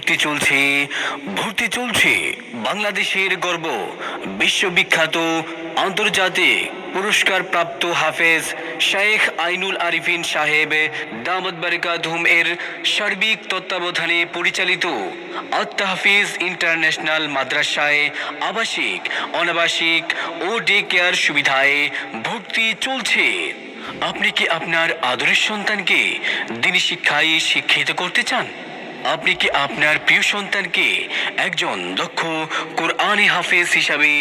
ভর্তি চলছে বাংলাদেশের গর্ব, বিশ্ববিখ্যাত আন্তর্জাতিক পুরস্কারপ্রাপ্ত হাফেজ শেখ আইনুল আরিফিন সাহেব দামাত বারাকাতুহুম এর সার্বিক তত্ত্বাবধানে পরিচালিত আত-তাহফিজ ইন্টারন্যাশনাল মাদ্রাসায় আবাসিক, অনাবাসিক ও ডে কেয়ার সুবিধায় ভর্তি চলছে। আপনি কি আপনার আদরের সন্তানকে দ্বীনি শিক্ষায় শিক্ষিত করতে চান? আপনি কি আপনার প্রিয় সন্তানকে একজন দক্ষ কোরআনী হাফেজ হিসাবে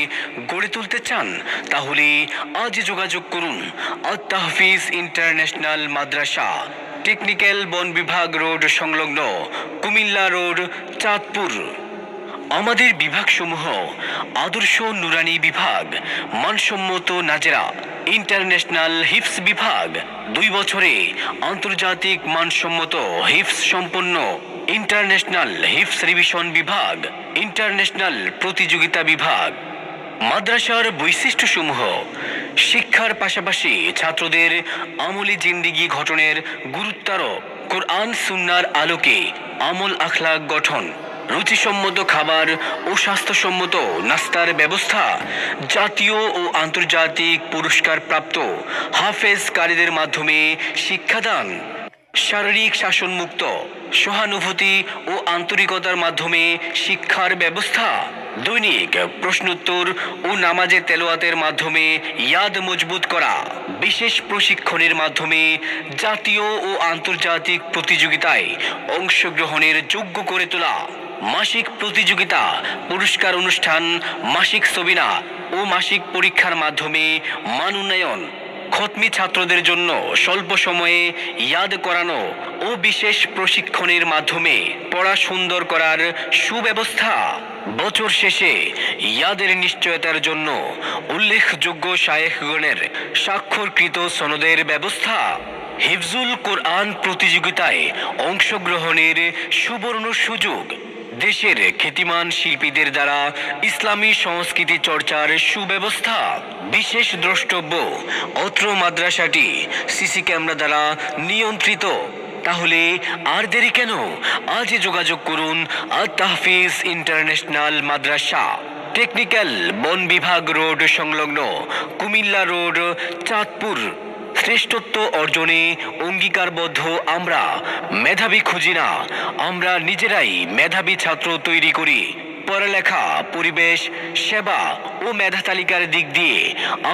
গড়ে তুলতে চান? তাহলে আজ যোগাযোগ করুন আত-তাহফিজ ইন্টারন্যাশনাল মাদ্রাসা, টেকনিক্যাল বন বিভাগ রোড সংলগ্ন, কুমিল্লা রোড, চাঁদপুর। আমাদের বিভাগসমূহ: আদর্শ নুরানি বিভাগ, মানসম্মত নাজেরা ইন্টারন্যাশনাল হিফজ বিভাগ, 2 বছরে আন্তর্জাতিক মানসম্মত হিফজ সম্পন্ন ইন্টারন্যাশনাল হিফজ রিভিশন বিভাগ, ইন্টারন্যাশনাল প্রতিযোগিতা বিভাগ। মাদ্রাসার বৈশিষ্ট্যসমূহ: শিক্ষার পাশাপাশি ছাত্রদের আমলি জিন্দেগি গঠনের গুরুত্বারোপ, কোরআন সুন্নাহর আলোকে আমল আখলাক গঠন, রুচিসম্মত খাবার ও স্বাস্থ্যসম্মত নাস্তার ব্যবস্থা, জাতীয় ও আন্তর্জাতিক পুরস্কারপ্রাপ্ত হাফেজ কারীদের মাধ্যমে শিক্ষাদান, শারীরিক শাসনমুক্ত সহানুভূতি ও আন্তরিকতার মাধ্যমে শিক্ষার ব্যবস্থা, দৈনিক প্রশ্নোত্তর ও নামাজে তেলাওয়াতের মাধ্যমে ইয়াদ মজবুত করা, বিশেষ প্রশিক্ষণের মাধ্যমে জাতীয় ও আন্তর্জাতিক প্রতিযোগিতায় অংশগ্রহণের যোগ্য করে তোলা, মাসিক প্রতিযোগিতা, পুরস্কার অনুষ্ঠান, মাসিক সেমিনার ও মাসিক পরীক্ষার মাধ্যমে মান উন্নয়ন, খতমি ছাত্রদের জন্য স্বল্প সময়ে ইয়াদ করানো ও বিশেষ প্রশিক্ষণের মাধ্যমে পড়া সুন্দর করার সুব্যবস্থা। বছর শেষে ইয়াদের নিশ্চয়তার জন্য উল্লেখযোগ্য শায়েখগণের স্বাক্ষরকৃত সনদের ব্যবস্থা। হিফজুল কোরআন প্রতিযোগিতায় অংশগ্রহণের সুবর্ণ সুযোগ। দেশের খ্যাতিমান শিল্পীদের দ্বারা ইসলামী সংস্কৃতি চর্চার সুব্যবস্থা। বিশেষ দ্রষ্টব্য: অত্র মাদ্রাসাটি সিসি ক্যামেরা দ্বারা নিয়ন্ত্রিত। তাহলে আর দেরি কেন? আজই যোগাযোগ করুন আত-তাহফিজ ইন্টারন্যাশনাল মাদ্রাসা, টেকনিক্যাল বন বিভাগ রোড সংলগ্ন, কুমিল্লা রোড, চাঁদপুর। শ্রেষ্ঠত্ব অর্জনে অঙ্গীকারবদ্ধ আমরা। মেধাবী খুঁজি না, আমরা নিজেরাই মেধাবী ছাত্র তৈরি করি। পড়ালেখা, পরিবেশ, সেবা ও মেধা তালিকার দিক দিয়ে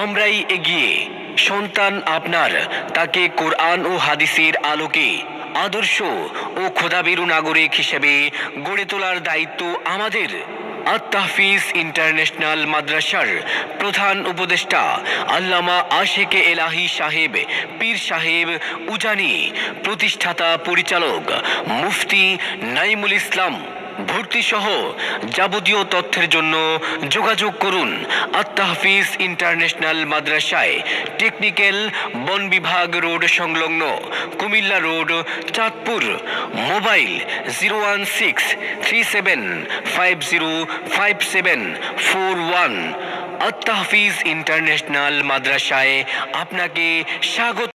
আমরাই এগিয়ে। সন্তান আপনার, তাকে কোরআন ও হাদিসের আলোকে আদর্শ ও খোদাভীরু নাগরিক হিসেবে গড়ে তোলার দায়িত্ব আমাদের। আত-তাহফিজ ইন্টারন্যাশনাল মাদ্রাসার প্রধান উপদেষ্টা আল্লামা আশেকে এলাহি সাহেব পীর সাহেব উজানি, প্রতিষ্ঠাতা পরিচালক মুফতি নাইমুল ইসলাম। ভর্তি সহ যাবতীয় তথ্যের জন্য যোগাযোগ করুন আত-তাহফিজ ইন্টারন্যাশনাল মাদ্রাসায়, টেকনিক্যাল বন বিভাগ রোড সংলগ্ন, Comilla road, Chandpur. Mobile 01637505741। At Tahfiz international মাদ্রাসায় আপনাকে স্বাগত।